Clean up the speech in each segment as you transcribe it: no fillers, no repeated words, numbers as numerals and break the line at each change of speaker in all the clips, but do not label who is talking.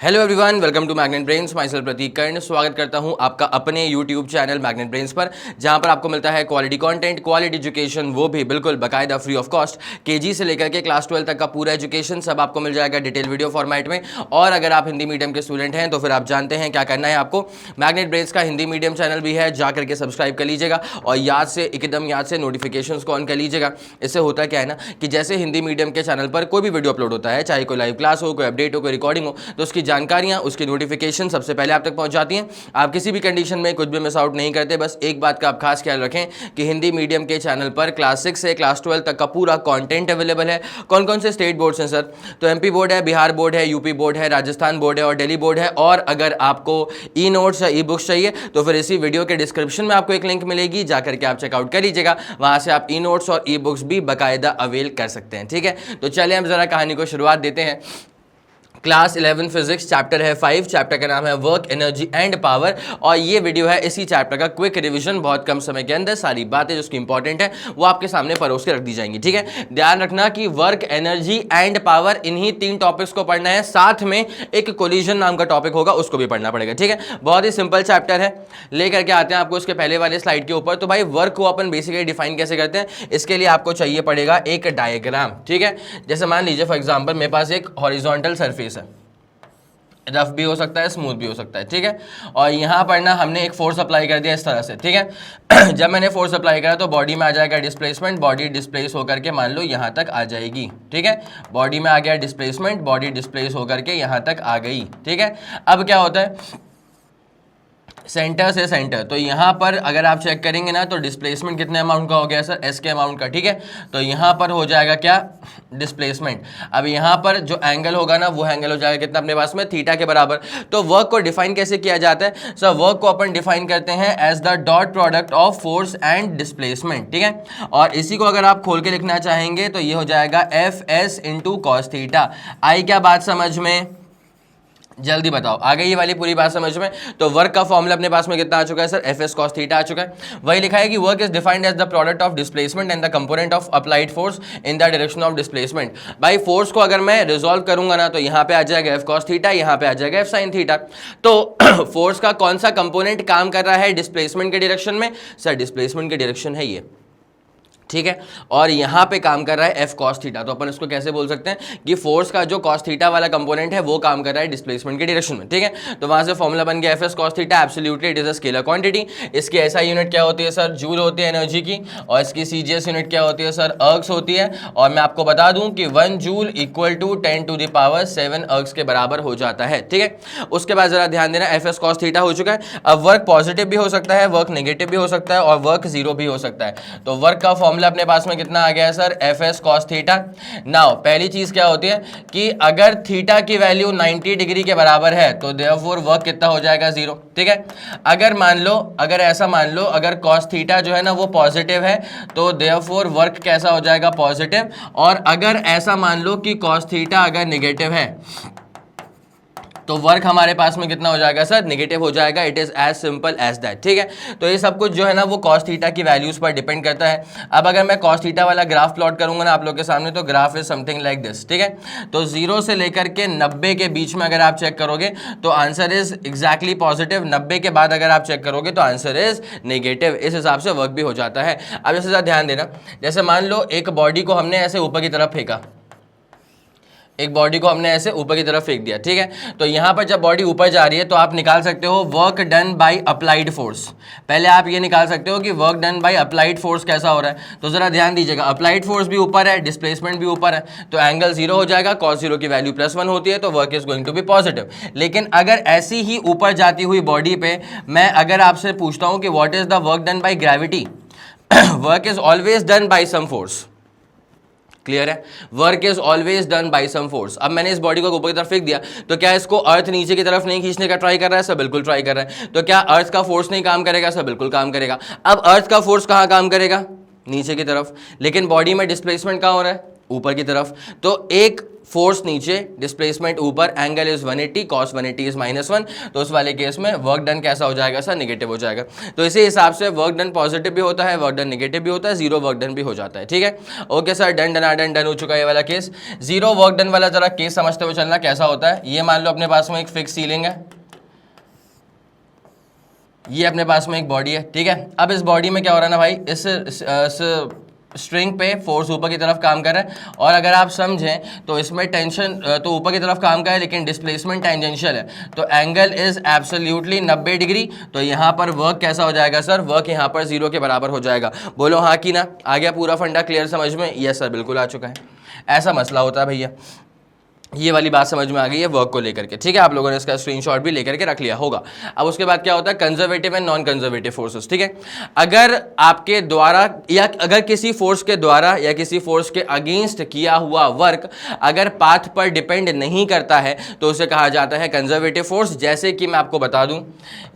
Hello everyone, welcome to Magnet Brains. Myself Prateek Karn स्वागत करता हूं आपका अपने यूट्यूब चैनल मैग्नेट ब्रेन्स पर, जहां पर आपको मिलता है क्वालिटी कंटेंट, क्वालिटी एजुकेशन, वो भी बिल्कुल बाकायदा फ्री ऑफ कॉस्ट। केजी से लेकर के क्लास 12 तक का पूरा एजुकेशन सब आपको मिल जाएगा डिटेल वीडियो फॉर्मेट में। और अगर आप हिंदी मीडियम के स्टूडेंट हैं तो फिर आप जानते हैं क्या करना है आपको। मैग्नेट ब्रेन्स का हिंदी मीडियम चैनल भी है, जा करके सब्सक्राइब कर लीजिएगा और एकदम याद से नोटिफिकेशन को ऑन कर लीजिएगा। इससे होता क्या है ना कि जैसे हिंदी मीडियम के चैनल पर कोई भी वीडियो अपलोड होता है, चाहे कोई लाइव क्लास हो, कोई अपडेट हो, कोई रिकॉर्डिंग हो, तो उसकी जानकारियां, उसकी नोटिफिकेशन सबसे पहले आप तक पहुंच जाती हैं। आप किसी भी कंडीशन में कुछ भी मिस आउट नहीं करते। बस एक बात का आप खास ख्याल रखें कि हिंदी मीडियम के चैनल पर क्लास 6 से क्लास 12 तक का पूरा कंटेंट अवेलेबल है। कौन कौन से स्टेट बोर्ड्स हैं सर? तो एमपी बोर्ड है, बिहार बोर्ड है, यूपी बोर्ड है, राजस्थान बोर्ड है और दिल्ली बोर्ड है। और अगर आपको ई नोट्स या ई बुक्स चाहिए तो फिर इसी वीडियो के डिस्क्रिप्शन में आपको एक लिंक मिलेगी, जाकर के आप चेकआउट कर लीजिएगा। वहां से आप ई नोट्स और ई बुक्स भी बाकायदा अवेल कर सकते हैं। ठीक है, तो चलिए हम जरा कहानी को शुरुआत देते हैं। क्लास 11 फिजिक्स, चैप्टर है 5, चैप्टर का नाम है वर्क, एनर्जी एंड पावर। और ये वीडियो है इसी चैप्टर का क्विक रिवीजन। बहुत कम समय के अंदर सारी बातें जो उसकी इंपॉर्टेंट है वो आपके सामने परोस के रख दी जाएंगी। ठीक है, ध्यान रखना कि वर्क, एनर्जी एंड पावर, इन्हीं 3 टॉपिक्स को पढ़ना है। साथ में एक कोलिजन नाम का टॉपिक होगा, उसको भी पढ़ना पड़ेगा। ठीक है, बहुत ही सिंपल चैप्टर है। लेकर के आते हैं आपको उसके पहले वाले स्लाइड के ऊपर। तो भाई वर्क को अपन बेसिकली डिफाइन कैसे करते हैं, इसके लिए आपको चाहिए पड़ेगा एक डायग्राम। ठीक है, जैसे मान लीजिए फॉर एग्जाम्पल मेरे पास एक हॉरिजॉन्टल सरफेस है, रफ भी हो सकता है, स्मूथ भी हो सकता है। ठीक है, और यहाँ पर ना हमने एक फोर्स अप्लाई कर दिया इस तरह से। ठीक है, जब मैंने फोर्स अप्लाई करा तो बॉडी में आ जाएगा डिस्प्लेसमेंट, बॉडी डिस्प्लेस होकर के मान लो यहाँ तक आ जाएगी। ठीक है, बॉडी में आ गया डिस्प्लेसमेंट, बॉडी डिस्प्लेस होकर के यहाँ तक आ गई। ठीक है, अब क्या होता है सेंटर से सेंटर, तो यहाँ पर अगर आप चेक करेंगे ना तो डिस्प्लेसमेंट कितने अमाउंट का हो गया सर? एस के अमाउंट का। ठीक है, तो यहाँ पर हो जाएगा क्या? डिस्प्लेसमेंट। अब यहाँ पर जो एंगल होगा ना वो एंगल हो जाएगा कितना अपने पास में? थीटा के बराबर। तो वर्क को डिफाइन कैसे किया जाता है सर? वर्क को अपन डिफाइन करते हैं as the dot product of force and displacement. ठीक है, और इसी को अगर आप खोल के लिखना चाहेंगे तो ये हो जाएगा F S into cos theta. आई क्या बात समझ में? जल्दी बताओ, आ गई ये वाली पूरी बात समझ में? तो वर्क का फॉर्मूला अपने पास में कितना आ चुका है sir? F S cos theta आ चुका है। वही लिखा है कि work is defined as the product of displacement and the component of applied force in the direction of displacement. भाई फोर्स को अगर मैं रिजॉल्व करूंगा ना तो यहाँ पे आ जाएगा एफ कॉस थीटा, यहाँ पे आ जाएगा एफ साइन थीटा। तो फोर्स का कौन सा कंपोनेंट काम कर रहा है डिस्प्लेसमेंट के डायरेक्शन में? सर डिस्प्लेसमेंट के डायरेक्शन है ये। ठीक है, और यहाँ पे काम कर रहा है एफ कॉस थीटा। तो अपन इसको कैसे बोल सकते हैं कि फोर्स का जो कॉस थीटा वाला कंपोनेंट है वो काम कर रहा है डिस्प्लेसमेंट के डायरेक्शन में। ठीक है, तो वहां से फॉर्मूला बन गया F S cos theta, absolutely it is a scalar quantity. इसकी एसआई यूनिट क्या होती है सर? जूल होती है एनर्जी की। और इसकी सीजीएस यूनिट क्या होती है सर? अर्ग्स होती है। और मैं आपको बता दूं कि 1 joule equal to 10 to the power 7 ergs के बराबर हो जाता है। ठीक है, उसके बाद जरा ध्यान देना, एफ एस कॉस थीटा हो चुका है। अब वर्क पॉजिटिव भी हो सकता है, वर्क नेगेटिव भी हो सकता है और वर्क जीरो भी हो सकता है। तो वर्क का फॉर्मूला अपने पास में कितना आ गया है sir? F S cos theta. Now पहली चीज क्या होती है कि अगर थीटा की वैल्यू 90 डिग्री के बराबर है तो देयरफॉर वर्क कितना हो जाएगा? जीरो। ठीक है, अगर ऐसा मान लो अगर कॉस थीटा जो है ना वो पॉजिटिव है तो देयरफॉर वर्क कैसा हो जाएगा? पॉजिटिव। और अगर ऐसा मान लो कि कॉस थीटा अगर नेगेटिव है तो वर्क हमारे पास में कितना हो जाएगा सर? नेगेटिव हो जाएगा। It is as simple as that. ठीक है, तो ये सब कुछ जो है ना वो कॉस थीटा की वैल्यूज पर डिपेंड करता है। अब अगर मैं कॉस थीटा वाला ग्राफ प्लॉट करूंगा ना आप लोग के सामने, तो graph is something like this. ठीक है, तो 0 से लेकर के 90 के बीच में अगर आप चेक करोगे तो आंसर इज एग्जैक्टली पॉजिटिव। 90 के बाद अगर आप चेक करोगे तो आंसर इज नेगेटिव। इस हिसाब से वर्क भी हो जाता है। अब इससे ज़्यादा ध्यान देना, जैसे मान लो एक बॉडी को हमने ऐसे ऊपर की तरफ फेंका, एक बॉडी को हमने ऐसे ऊपर की तरफ फेंक दिया। ठीक है, तो यहाँ पर जब बॉडी ऊपर जा रही है तो आप निकाल सकते हो work done by applied force. पहले आप ये निकाल सकते हो कि work done by applied force कैसा हो रहा है। तो जरा ध्यान दीजिएगा, अप्लाइड फोर्स भी ऊपर है, डिस्प्लेसमेंट भी ऊपर है, तो एंगल जीरो हो जाएगा। कॉस जीरो की वैल्यू +1 होती है तो work is going to be positive. लेकिन अगर ऐसी ही ऊपर जाती हुई बॉडी पे मैं अगर आपसे पूछता हूँ कि what is the work done by gravity, work is always done by some force. Clear है, work is always done by some force. अब मैंने इस बॉडी को ऊपर की तरफ फेंक दिया तो क्या इसको अर्थ नीचे की तरफ नहीं खींचने का ट्राई कर रहा है सर? बिल्कुल ट्राई कर रहा है। तो क्या अर्थ का फोर्स नहीं काम करेगा सर? बिल्कुल काम करेगा। अब अर्थ का फोर्स कहाँ काम करेगा? नीचे की तरफ। लेकिन बॉडी में डिस्प्लेसमेंट कहाँ हो रहा है? ऊपर की तरफ। तो एक फोर्स नीचे, डिस्प्लेसमेंट ऊपर, एंगल इज 180, कॉस 180 इज -1, तो उस वाले केस में वर्क डन कैसा हो जाएगा सर, नेगेटिव हो जाएगा। तो इसी हिसाब से वर्क डन पॉजिटिव भी होता है, वर्क डन नेगेटिव भी होता है, जीरो वर्क डन भी हो जाता है। ठीक है, okay sir, done done done हो चुका है ये वाला केस। जीरो वर्क डन वाला जरा केस समझते हुए चलना कैसा होता है। ये मान लो अपने पास में एक फिक्स सीलिंग है, ये अपने पास में एक बॉडी है, ठीक है। अब इस बॉडी में क्या हो रहा है ना भाई, इस स्ट्रिंग पे फोर्स ऊपर की तरफ काम कर रहा है, और अगर आप समझें तो इसमें टेंशन तो ऊपर की तरफ काम कर रहा है लेकिन डिस्प्लेसमेंट टेंजेंशियल है, तो एंगल इज एब्सोल्युटली 90 डिग्री। तो यहाँ पर वर्क कैसा हो जाएगा सर, वर्क यहाँ पर जीरो के बराबर हो जाएगा। बोलो हाँ कि ना, आ गया पूरा फंडा क्लियर समझ में? यस सर, बिल्कुल आ चुका है। ऐसा मसला होता है भैया, ये वाली बात समझ में आ गई है वर्क को लेकर के, ठीक है। आप लोगों ने इसका स्क्रीनशॉट भी लेकर के रख लिया होगा। अब उसके बाद क्या होता है, conservative and non conservative forces, ठीक है। अगर आपके द्वारा या अगर किसी फोर्स के द्वारा या किसी फोर्स के अगेंस्ट किया हुआ वर्क अगर पाथ पर डिपेंड नहीं करता है तो उसे कहा जाता है कंजर्वेटिव फोर्स। जैसे कि मैं आपको बता दूं,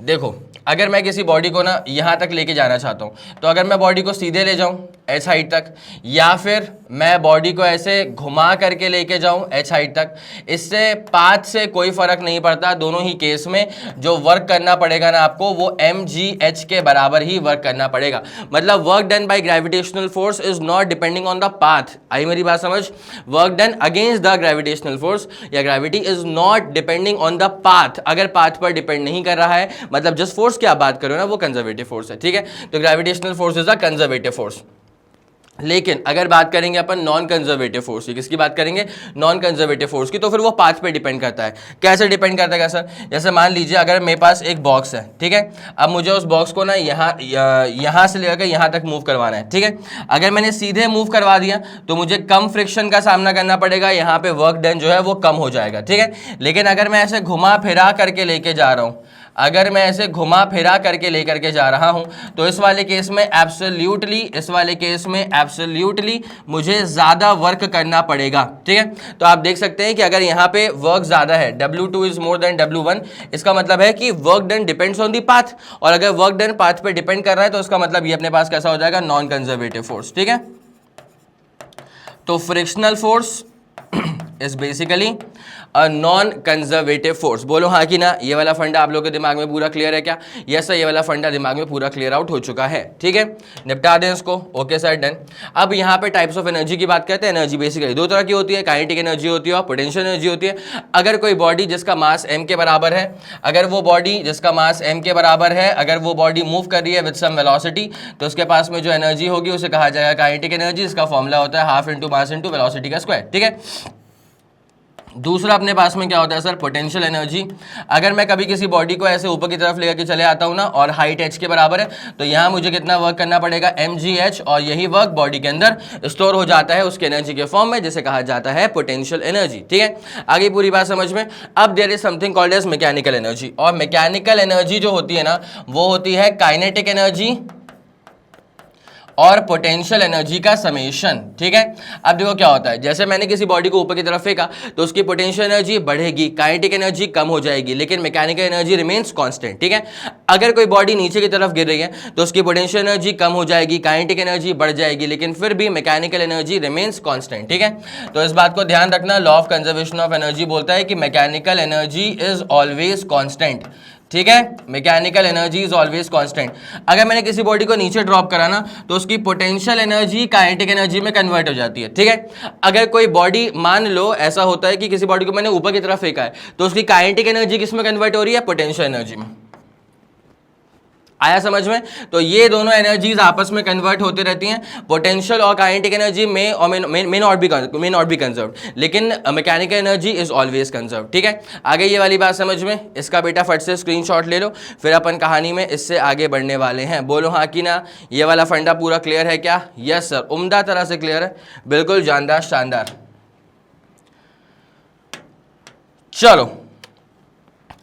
देखो अगर मैं किसी बॉडी को ना यहाँ तक लेके जाना चाहता हूँ, तो अगर मैं बॉडी को सीधे ले जाऊँ एच हाइट तक, या फिर मैं बॉडी को ऐसे घुमा करके लेके जाऊँ एच हाइट तक, इससे पाथ से कोई फर्क नहीं पड़ता। दोनों ही केस में जो वर्क करना पड़ेगा ना आपको, वो mgh के बराबर ही वर्क करना पड़ेगा। मतलब work done by gravitational force is not depending on the path. आई मेरी बात समझ? Work done against the gravitational force या gravity is not depending on the path. अगर पाथ पर डिपेंड नहीं कर रहा है, मतलब जिस फोर्स की आप बात करो ना, वो कंजर्वेटिव फोर्स है, ठीक है। तो gravitational force is a conservative force. लेकिन अगर बात करेंगे अपन नॉन कंजर्वेटिव फोर्स की, किसकी बात करेंगे, नॉन कंजर्वेटिव फोर्स की, तो फिर वो पाथ पे डिपेंड करता है। कैसे डिपेंड करता है सर? जैसे मान लीजिए अगर मेरे पास एक बॉक्स है, ठीक है, अब मुझे उस बॉक्स को ना यहाँ से लेकर यहाँ तक मूव करवाना है, ठीक है। अगर मैंने सीधे मूव करवा दिया तो मुझे कम फ्रिक्शन का सामना करना पड़ेगा, यहाँ पे वर्क डन जो है वो कम हो जाएगा, ठीक है। लेकिन अगर मैं ऐसे घुमा फिरा करके लेके जा रहा हूँ, अगर मैं ऐसे घुमा फिरा करके लेकर के जा रहा हूं, तो इस वाले केस में एब्सोल्युटली मुझे ज्यादा वर्क करना पड़ेगा, ठीक है। तो आप देख सकते हैं कि अगर यहाँ पे वर्क ज्यादा है, W2 is more than W1, इसका मतलब है कि work done depends on the path, और अगर वर्क डन पाथ पे डिपेंड कर रहा है तो इसका मतलब ये अपने पास कैसा हो जाएगा, नॉन कंजर्वेटिव फोर्स, ठीक है। तो frictional force is basically a non conservative force. बोलो हाँ कि ना, ये वाला फंडा आप लोगों के दिमाग में पूरा क्लियर है क्या? यस सर, ये वाला फंडा दिमाग में पूरा क्लियर आउट हो चुका है, ठीक है। निपटा दें इसको, ओके सर, डन। अब यहाँ पे टाइप्स ऑफ एनर्जी की बात करते हैं। एनर्जी बेसिकली दो तरह की होती है, काइनेटिक एनर्जी होती है और पोटेंशियल एनर्जी होती है। अगर कोई बॉडी जिसका मास m के बराबर है, अगर वो बॉडी जिसका मास m के बराबर है, अगर वो बॉडी मूव कर रही है विद सम वेलोसिटी, तो उसके पास में जो एनर्जी होगी उसे कहा जाएगा काइनेटिक एनर्जी। इसका फॉर्मूला होता है half into mass into velocity का स्क्वायर, ठीक है। दूसरा अपने पास में क्या होता है सर, पोटेंशियल एनर्जी। अगर मैं कभी किसी बॉडी को ऐसे ऊपर की तरफ लेकर के चले आता हूँ ना, और हाइट h के बराबर है, तो यहाँ मुझे कितना वर्क करना पड़ेगा, mgh, और यही वर्क बॉडी के अंदर स्टोर हो जाता है उसके एनर्जी के फॉर्म में, जिसे कहा जाता है पोटेंशियल एनर्जी, ठीक है। आगे पूरी बात समझ में। अब there is something called as mechanical energy, और मैकेनिकल एनर्जी जो होती है ना, वो होती है काइनेटिक एनर्जी और पोटेंशियल एनर्जी का समेशन, ठीक है। अब देखो क्या होता है, जैसे मैंने किसी बॉडी को ऊपर की तरफ फेंका तो उसकी पोटेंशियल एनर्जी बढ़ेगी, काइनेटिक एनर्जी कम हो जाएगी, लेकिन मैकेनिकल एनर्जी रिमेन्स कांस्टेंट, ठीक है। अगर कोई बॉडी नीचे की तरफ गिर रही है तो उसकी पोटेंशियल एनर्जी कम हो जाएगी, काइनेटिक एनर्जी बढ़ जाएगी, लेकिन फिर भी मैकेनिकल एनर्जी रिमेन्स कांस्टेंट, ठीक है। तो इस बात को ध्यान रखना, law of conservation of energy बोलता है कि mechanical energy is always constant, ठीक है। Mechanical energy is always constant. अगर मैंने किसी बॉडी को नीचे ड्रॉप करा ना, तो उसकी पोटेंशियल एनर्जी काइनेटिक एनर्जी में कन्वर्ट हो जाती है, ठीक है। अगर कोई बॉडी, मान लो ऐसा होता है कि किसी बॉडी को मैंने ऊपर की तरफ फेंका है, तो उसकी काइनेटिक एनर्जी किस में कन्वर्ट हो रही है, पोटेंशियल एनर्जी में। आया समझ में? तो ये दोनों एनर्जीज आपस में कन्वर्ट होते रहती हैं। पोटेंशियल और काइनेटिक एनर्जी में और मे नॉट बी कंजर्व्ड, लेकिन mechanical energy is always conserved, ठीक है। आगे ये वाली बात समझ में, इसका बेटा फट से स्क्रीनशॉट ले लो, फिर अपन कहानी में इससे आगे बढ़ने वाले हैं। बोलो हाँ कि ना, ये वाला फंडा पूरा क्लियर है क्या? यस सर, उम्दा तरह से क्लियर है, बिल्कुल जानदार, शानदार। चलो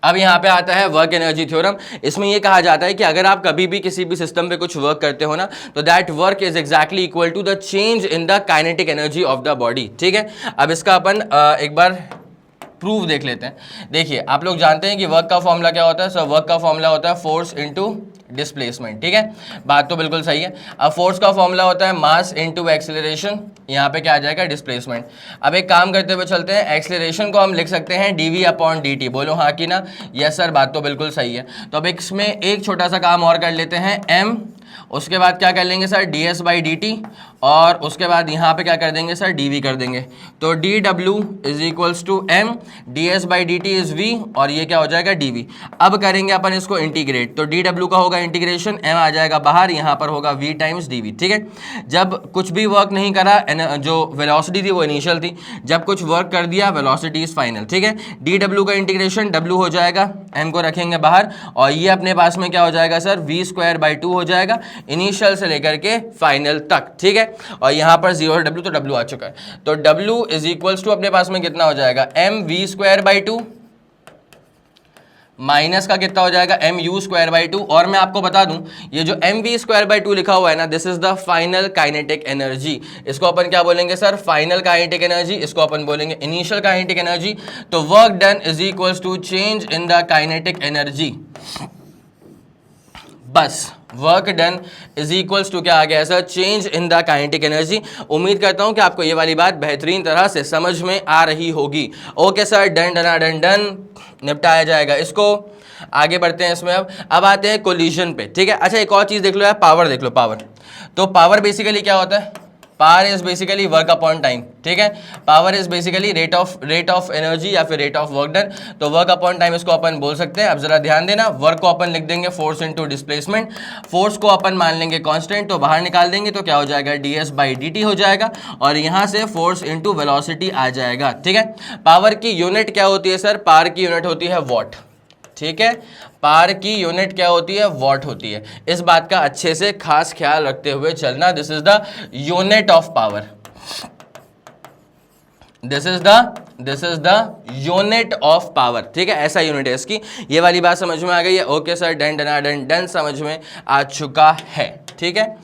अब यहाँ पे आता है वर्क एनर्जी थ्योरम। इसमें ये कहा जाता है कि अगर आप कभी भी किसी भी सिस्टम पे कुछ वर्क करते हो ना, तो that work is exactly equal to the change in the kinetic energy of the body, ठीक है। अब इसका अपन एक बार प्रूफ देख लेते हैं। देखिए, आप लोग जानते हैं कि वर्क का फॉर्मूला क्या होता है, सो वर्क का फॉर्मूला होता है फोर्स इंटू डिस्प्लेसमेंट। ठीक है, बात तो बिल्कुल सही है। अब फोर्स का फॉर्मूला होता है मास इनटू एक्सेलरेशन, यहाँ पे क्या आ जाएगा, डिस्प्लेसमेंट। अब एक काम करते हुए चलते हैं, एक्सेलरेशन को हम लिख सकते हैं dv अपॉन dt। बोलो हाँ कि ना? यस सर, बात तो बिल्कुल सही है। तो अब इसमें एक छोटा सा काम और कर लेते हैं, m, उसके बाद क्या कर लेंगे सर, ds बाई dt, और उसके बाद यहाँ पे क्या कर देंगे सर, dv कर देंगे। तो dw is equals to m, ds by dt is v, और ये क्या हो जाएगा, dv। अब करेंगे अपन इसको इंटीग्रेट, तो dw का होगा इंटीग्रेशन, m आ जाएगा बाहर, यहाँ पर होगा v टाइम्स dv। ठीक है, जब कुछ भी वर्क नहीं करा, जो वेलोसिटी थी वो इनिशियल थी, जब कुछ वर्क कर दिया वेलोसिटी इज फाइनल। ठीक है, dw का इंटीग्रेशन w हो जाएगा, m को रखेंगे बाहर, और ये अपने पास में क्या हो जाएगा सर, v स्क्वायर बाई 2 हो जाएगा, इनिशियल से लेकर के फाइनल तक। ठीक है, और यहाँ पर 0 है w, तो w आ चुका है। तो w इज इक्वल्स टू अपने पास में कितना हो जाएगा, m v square by 2 minus का कितना हो जाएगा, एम यू स्क्वायर बाई 2। और मैं आपको बता दूं, ये जो एम वी स्क्वायर बाई 2 लिखा हुआ है ना, this is the final kinetic energy. इसको अपन क्या बोलेंगे सर, फाइनल काइनेटिक एनर्जी, इसको अपन बोलेंगे इनिशियल काइनेटिक एनर्जी। तो work done is equals to change in the kinetic energy. बस work done is equals to क्या आ गया sir, change in the kinetic energy. उम्मीद करता हूं कि आपको ये वाली बात बेहतरीन तरह से समझ में आ रही होगी। Okay sir, done done done done, निपटाया जाएगा इसको। आगे बढ़ते हैं इसमें। अब आते हैं कोलिजन पे। ठीक है, अच्छा एक और चीज देख लो यार, पावर देख लो, पावर। तो पावर बेसिकली क्या होता है, power is basically work upon time. ठीक है, power is basically rate of energy या फिर रेट ऑफ वर्क डन। तो वर्क अपॉन टाइम इसको अपन बोल सकते हैं। अब जरा ध्यान देना, वर्क को अपन लिख देंगे फोर्स इनटू डिस्प्लेसमेंट, फोर्स को अपन मान लेंगे कांस्टेंट, तो बाहर निकाल देंगे तो क्या हो जाएगा, ds बाई dt हो जाएगा, और यहाँ से फोर्स इनटू वेलोसिटी आ जाएगा। ठीक है, पावर की यूनिट क्या होती है सर, पावर की यूनिट होती है वॉट। ठीक है, पावर की यूनिट क्या होती है, वॉट होती है। इस बात का अच्छे से खास ख्याल रखते हुए चलना, this is the unit of power, this is the unit of power. ठीक है, ऐसा यूनिट है इसकी। ये वाली बात समझ में आ गई है? Okay sir, done done done done, समझ में आ चुका है। ठीक है,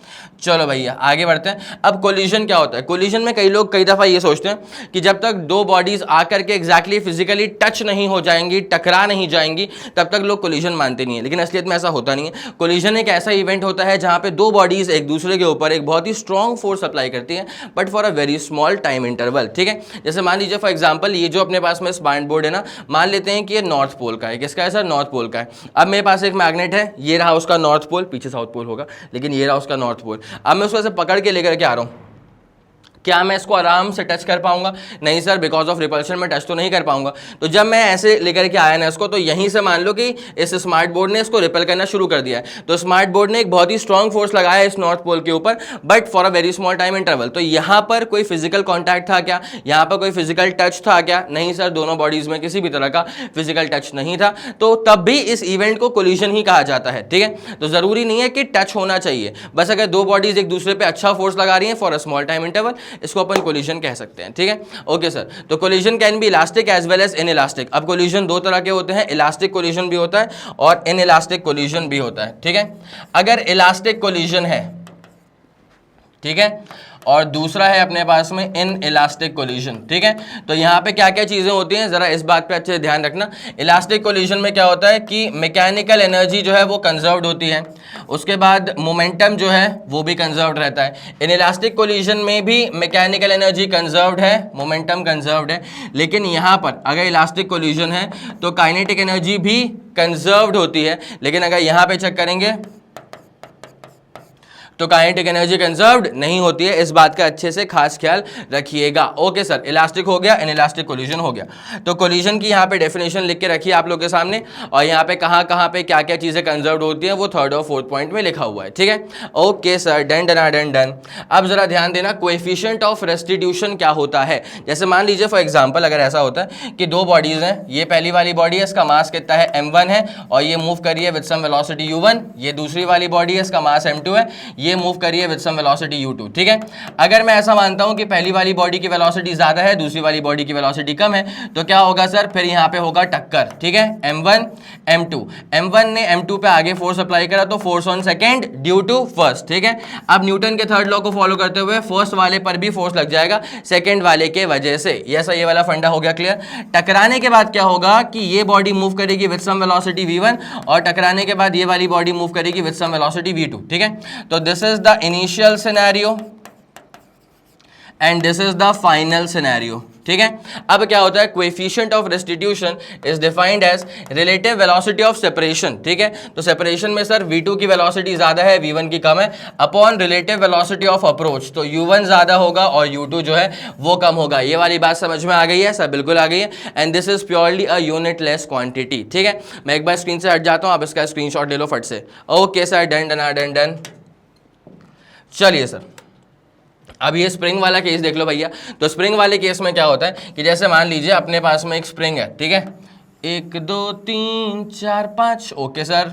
चलो भैया आगे बढ़ते हैं। अब कोलिजन क्या होता है, कोलिजन में कई लोग कई दफ़ा ये सोचते हैं कि जब तक दो बॉडीज आकर के एग्जैक्टली फिजिकली टच नहीं हो जाएंगी, टकरा नहीं जाएंगी, तब तक लोग कोलिजन मानते नहीं है। लेकिन असलियत में ऐसा होता नहीं है। कोलिजन एक ऐसा इवेंट होता है जहाँ पे दो बॉडीज एक दूसरे के ऊपर एक बहुत ही स्ट्रॉन्ग फोर्स अप्लाई करती हैं, but for a very small time interval. ठीक है, जैसे मान लीजिए फॉर एग्जाम्पल ये जो अपने पास में स्पाइन बोर्ड है ना, मान लेते हैं कि ये नॉर्थ पोल का है। किसका है सर, नॉर्थ पोल का है। अब मेरे पास एक मैग्नेट है, ये रहा उसका नॉर्थ पोल, पीछे साउथ पोल होगा, लेकिन ये रहा उसका नॉर्थ पोल। अब मैं उसको ऐसे पकड़ के लेकर के आ रहा हूं, क्या मैं इसको आराम से टच कर पाऊंगा? नहीं सर, बिकॉज ऑफ रिपल्शन में टच तो नहीं कर पाऊंगा। तो जब मैं ऐसे लेकर के आया ना इसको, तो यहीं से मान लो कि इस स्मार्ट बोर्ड ने इसको रिपेल करना शुरू कर दिया है। तो स्मार्ट बोर्ड ने एक बहुत ही स्ट्रांग फोर्स लगाया इस नॉर्थ पोल के ऊपर, but for a very small time interval. तो यहाँ पर कोई फिजिकल कॉन्टैक्ट था क्या, यहाँ पर कोई फिजिकल टच था क्या? नहीं सर, दोनों बॉडीज में किसी भी तरह का फिजिकल टच नहीं था। तो तब भी इस इवेंट को कोलिजन ही कहा जाता है। ठीक है, तो जरूरी नहीं है कि टच होना चाहिए, बस अगर दो बॉडीज एक दूसरे पे अच्छा फोर्स लगा रही हैं for a small time interval, इसको अपन कोलिजन कह सकते हैं। ठीक है, ओके सर। तो collision can be elastic as well as inelastic. अब कोलिजन दो तरह के होते हैं, इलास्टिक कोलिजन भी होता है और इनइलास्टिक कोलिजन भी होता है। ठीक है, अगर इलास्टिक कोलिजन है, ठीक है, और दूसरा है अपने पास में इन इलास्टिक कोलिजन। ठीक है, तो यहाँ पे क्या क्या चीज़ें होती हैं, ज़रा इस बात पे अच्छे से ध्यान रखना। इलास्टिक कोलिजन में क्या होता है कि मैकेनिकल एनर्जी जो है वो कंजर्व्ड होती है, उसके बाद मोमेंटम जो है वो भी कंजर्व्ड रहता है। इन इलास्टिक कोलिजन में भी मैकेनिकल एनर्जी कंजर्व्ड है, मोमेंटम कंजर्व्ड है, लेकिन यहाँ पर अगर इलास्टिक कोलिजन है तो काइनेटिक एनर्जी भी कंजर्व्ड होती है। लेकिन अगर यहाँ पे चेक करेंगे तो काइनेटिक एनर्जी कंजर्व्ड नहीं होती है। इस बात का अच्छे से खास ख्याल रखिएगा। ओके सर, इलास्टिक हो गया, इनइलास्टिक कोलिजन हो गया। तो कोलिजन की यहाँ पे डेफिनेशन लिख के रखिए आप लोग के सामने, और यहाँ पे कहाँ पे क्या क्या चीज़ें कंजर्व्ड होती हैं वो थर्ड और फोर्थ पॉइंट में लिखा हुआ है। ठीक है, okay sir, done done done done. अब जरा ध्यान देना, कोएफिशिएंट ऑफ रेस्टिट्यूशन क्या होता है। जैसे मान लीजिए फॉर एग्जाम्पल अगर ऐसा होता है कि दो बॉडीज हैं, ये पहली वाली बॉडी है, इसका मास कितना है, m1 है, और ये मूव करिए विद सम वेलोसिटी u1। ये दूसरी वाली बॉडी है, इसका मास m2 है, ये मूव करी है विद सम वेलोसिटी u2, ठीक है। अगर मैं ऐसा मानता हूं कि पहली वाली बॉडी की वेलोसिटी ज्यादा है, दूसरी वाली बॉडी की वेलोसिटी कम है, तो क्या होगा सर, फिर यहाँ पे होगा टक्कर, ठीक है, m1 m2, m1 ने m2 पे आगे फोर्स अप्लाई करा तो force on second due to first, ठीक है। अब न्यूटन के थर्ड लॉ को फॉलो करते हुए फर्स्ट वाले पर भी फोर्स लग जाएगा सेकंड वाले के वजह से। ये वाला फंडा हो गया क्लियर। टकराने के बाद क्या होगा कि ये बॉडी मूव करेगी विद सम वेलोसिटी v1 और टकराने के बाद ये वाली बॉडी मूव करेगी विद सम वेलोसिटी v2, ठीक है। तो this is the initial scenario and this is the final scenario, ठीक है। अब क्या होता है, coefficient of restitution is defined as relative velocity of separation, ठीक है। तो सेपरेशन में सर v2 की वेलोसिटी ज्यादा है, v1 की कम है, upon relative velocity of approach, तो u1 ज्यादा होगा और u2 जो है वो कम होगा। ये वाली बात समझ में आ गई है सर? बिल्कुल आ गई है। And this is purely a unitless quantity, ठीक है। मैं एक बार स्क्रीन से हट जाता हूं, आप इसका स्क्रीनशॉट ले लो फट से। Okay sir, done done done done. चलिए सर, अब ये स्प्रिंग वाला केस देख लो भैया। तो स्प्रिंग वाले केस में क्या होता है कि जैसे मान लीजिए अपने पास में एक स्प्रिंग है, ठीक है, 1 2 3 4 5, ओके सर।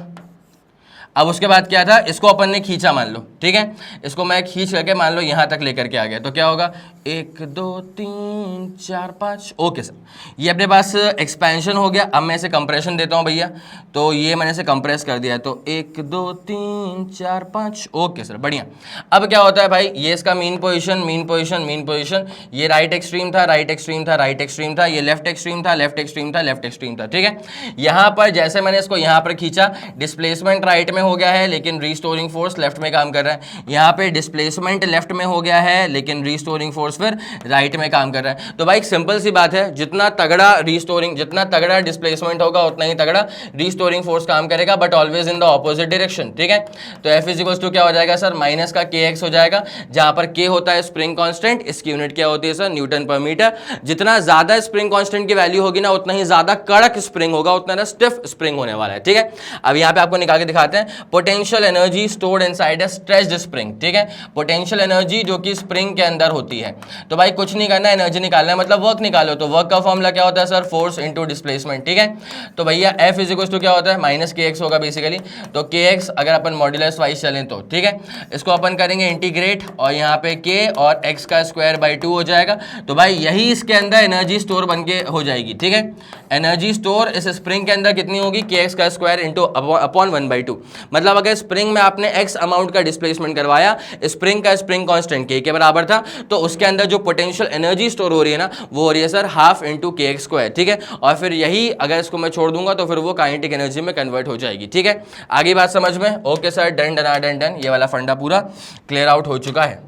अब उसके बाद क्या था, इसको अपन ने खींचा मान लो, ठीक है, इसको मैं खींच करके मान लो यहाँ तक लेकर के आ गया, तो क्या होगा, 1 2 3 4 5, ओके सर। ये अपने पास एक्सपेंशन हो गया। अब मैं इसे कंप्रेशन देता हूँ भैया, तो ये मैंने इसे कंप्रेस कर दिया है, तो 1 2 3 4 5, ओके सर, बढ़िया। अब क्या होता है भाई, ये इसका mean position mean position mean position, ये राइट एक्सट्रीम था राइट एक्सट्रीम था राइट एक्सट्रीम था, ये लेफ्ट एक्सट्रीम था लेफ्ट एक्सट्रीम था लेफ्ट एक्सट्रीम था, ठीक है। यहाँ पर जैसे मैंने इसको यहाँ पर खींचा, डिस्प्लेसमेंट राइट में हो गया है लेकिन रिस्टोरिंग फोर्स लेफ्ट में काम कर रहा है। यहाँ पे डिस्प्लेसमेंट लेफ्ट में हो गया है लेकिन रिस्टोरिंग फोर्स फिर राइट में काम कर रहा है। तो भाई एक सिंपल सी बात है, जितना तगड़ा रिस्टोरिंग, जितना तगड़ा डिस्प्लेसमेंट होगा उतना ही तगड़ा रिस्टोरिंग फोर्स काम करेगा, but always in the opposite direction, ठीक है। तो F इक्वल्स टू क्या हो जाएगा सर, माइनस का kx हो जाएगा, जहां पर k होता है स्प्रिंग कांस्टेंट, इसकी यूनिट क्या होती है सर, न्यूटन पर मीटर। जितना ज्यादा स्प्रिंग कांस्टेंट की वैल्यू होगी ना, उतना ही ज्यादा कड़क स्प्रिंग होगा, उतना स्टिफ स्प्रिंग होने वाला है, ठीक है। अब यहाँ पे आपको निकाल के दिखाते हैं, potential energy stored inside a stretched spring, ठीक है। पोटेंशियल एनर्जी जो कि स्प्रिंग के अंदर होती है। तो भाई कुछ नहीं करना है, एनर्जी निकालना है, मतलब वर्क निकालो। तो वर्क का फॉर्मूला क्या होता है सर, फोर्स इनटू डिस्प्लेसमेंट, ठीक है। तो भैया F इक्वल्स टू क्या होता है, माइनस kx होगा बेसिकली। तो kx अगर अपन मॉड्यूलस वाइज चलें तो, ठीक है, इसको अपन करेंगे इंटीग्रेट और यहाँ पे k और x का स्क्वायर बाई 2 हो जाएगा। तो भाई यही इसके अंदर एनर्जी स्टोर बन के हो जाएगी, ठीक है। एनर्जी स्टोर इस स्प्रिंग के अंदर कितनी होगी, kx का स्क्वायर इंटू अपॉन 1/2। मतलब अगर स्प्रिंग में आपने x अमाउंट का डिस्प्लेसमेंट करवाया, स्प्रिंग का स्प्रिंग कांस्टेंट k के बराबर था, तो उसके अंदर जो पोटेंशियल एनर्जी स्टोर हो रही है ना, वो हो रही है sir half into kx square, ठीक है। और फिर यही अगर इसको मैं छोड़ दूंगा तो फिर वो काइनेटिक एनर्जी में कन्वर्ट हो जाएगी, ठीक है। आगे बात समझ में? Okay sir, done done done done. ये वाला फंडा पूरा क्लियर आउट हो चुका है।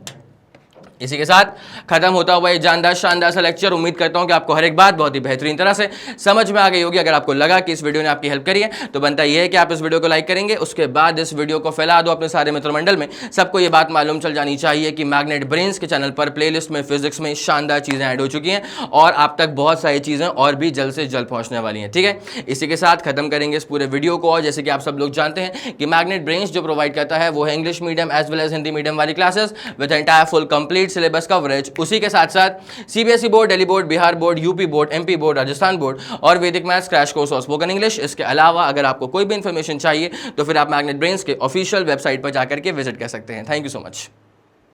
इसी के साथ खत्म होता हुआ ये जानदार शानदार सा लेक्चर। उम्मीद करता हूं कि आपको हर एक बात बहुत ही बेहतरीन तरह से समझ में आ गई होगी। अगर आपको लगा कि इस वीडियो ने आपकी हेल्प करी है तो बनता यह है कि आप इस वीडियो को लाइक करेंगे, उसके बाद इस वीडियो को फैला दो अपने सारे मित्रमंडल में। सबको ये बात मालूम चल जानी चाहिए कि मैग्नेट ब्रेन्स के चैनल पर प्लेलिस्ट में फिजिक्स में शानदार चीज़ें ऐड हो चुकी हैं और आप तक बहुत सारी चीज़ें और भी जल्द से जल्द पहुँचने वाली हैं, ठीक है। इसी के साथ खत्म करेंगे इस पूरे वीडियो को। और जैसे कि आप सब लोग जानते हैं कि मैग्नेट ब्रेन्स जो प्रोवाइड करता है वो है English medium as well as Hindi medium वाली classes with entire full complete syllabus coverage. उसी के साथ साथ CBSE board, Delhi board, Bihar board, UP board, MP board, Rajasthan board और वैदिक मैथ्स क्रैश कोर्स और स्पोकन इंग्लिश। इसके अलावा अगर आपको कोई भी इंफॉर्मेशन चाहिए तो फिर आप मैग्नेट ब्रेन्स के ऑफिशियल वेबसाइट पर जाकर के विजिट कर सकते हैं। Thank you so much.